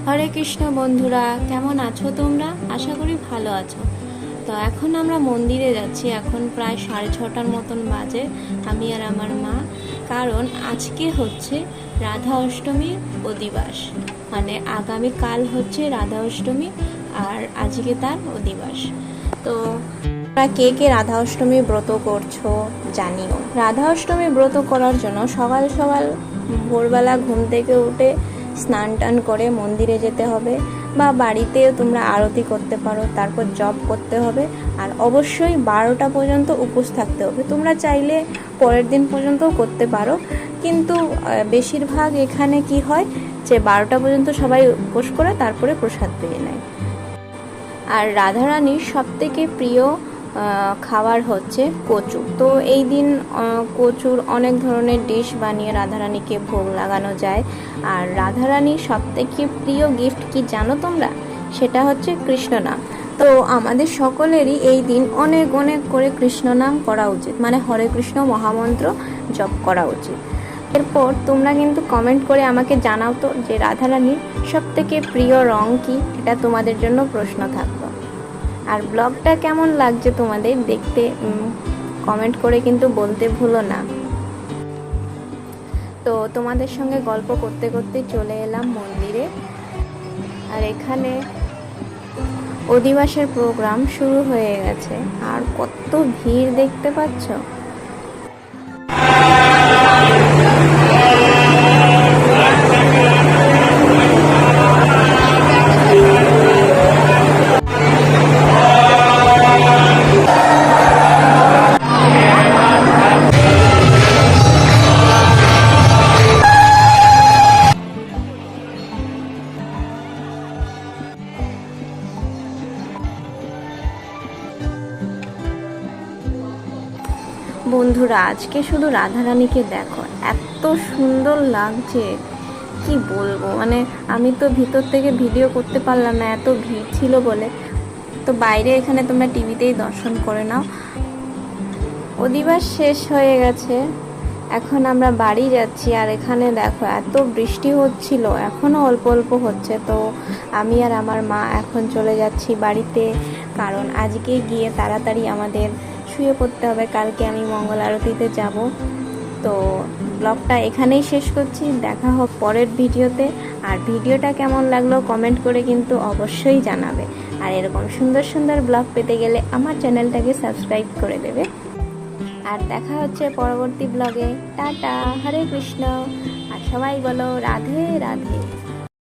হরে কৃষ্ণ বন্ধুরা, কেমন আছো তোমরা? আশা করি ভালো আছো। তো এখন আমরা মন্দিরে যাচ্ছি। এখন প্রায় 6:30টার মতন বাজে, আমি আর আমার মা। কারণ আজকে হচ্ছে রাধা অষ্টমীর অধিবাস, মানে আগামীকাল হচ্ছে রাধা অষ্টমী আর আজকে তার অধিবাস। তো তোমরা কে কে রাধা অষ্টমী ব্রত করছো জানিও। রাধা অষ্টমী ব্রত করার জন্য সকাল সকাল ভোরবেলা ঘুম থেকে উঠে স্নান টান করে মন্দিরে যেতে হবে, বা বাড়িতেও তোমরা আরতি করতে পারো। তারপর জপ করতে হবে, আর অবশ্যই 12টা পর্যন্ত উপোস থাকতে হবে। তোমরা চাইলে পরের দিন পর্যন্তও করতে পারো, কিন্তু বেশিরভাগ এখানে কি হয় যে 12টা পর্যন্ত সবাই উপোস করে তারপরে প্রসাদ পেয়ে নেয়। আর রাধারানীর সবথেকে প্রিয় খাবার হচ্ছে কচু। তো এই দিন কচুর অনেক ধরনের ডিশ বানিয়ে রাধারানীকে ভোগ লাগানো যায়। আর রাধারানীর সবথেকে প্রিয় গিফট কি জানো তোমরা? সেটা হচ্ছে কৃষ্ণ নাম। তো আমাদের সকলেরই এই দিন অনেক অনেক করে কৃষ্ণ নাম করা উচিত, মানে হরে কৃষ্ণ মহামন্ত্র জপ করা উচিত। এরপর তোমরা কিন্তু কমেন্ট করে আমাকে জানাও তো যে রাধারানীর সবথেকে প্রিয় রং কি। এটা তোমাদের জন্য প্রশ্ন থাকলো। আর ব্লগটা কেমন লাগছে তোমাদের দেখতে কমেন্ট করে কিন্তু বলতে ভুলো না। তো তোমাদের সঙ্গে গল্প করতে করতে চলে এলাম মন্দিরে। আর এখানে অধিবাসের প্রোগ্রাম শুরু হয়ে গেছে, আর কত ভিড় দেখতে পাচ্ছ। বন্ধুরা, আজকে শুধু রাধারানীকে দেখো, এত সুন্দর লাগছে কি বলবো। মানে আমি তো ভিতর থেকে ভিডিও করতে পারলাম না, এত ভিড় ছিল বলে। তো বাইরে এখানে তোমরা টিভিতেই দর্শন করে নাও। অধিবাস শেষ হয়ে গেছে, এখন আমরা বাড়ি যাচ্ছি। আর এখানে দেখো এত বৃষ্টি হচ্ছিল, এখনও অল্প অল্প হচ্ছে। তো আমি আর আমার মা এখন চলে যাচ্ছি বাড়িতে, কারণ আজকে গিয়ে তাড়াতাড়ি আমাদের শুয়ে পড়তে হবে, কালকে আমি মঙ্গল আরতিতে যাব। তো ব্লগটা এখানেই শেষ করছি, দেখা হোক পরের ভিডিওতে। আর ভিডিওটা কেমন লাগলো কমেন্ট করে কিন্তু অবশ্যই জানাবে। আর এরকম সুন্দর সুন্দর ব্লগ পেতে গেলে আমার চ্যানেলটাকে সাবস্ক্রাইব করে দেবে। আর দেখা হচ্ছে পরবর্তী ব্লগে। টাটা, হরে কৃষ্ণ। আর সবাই বলো রাধে রাধে।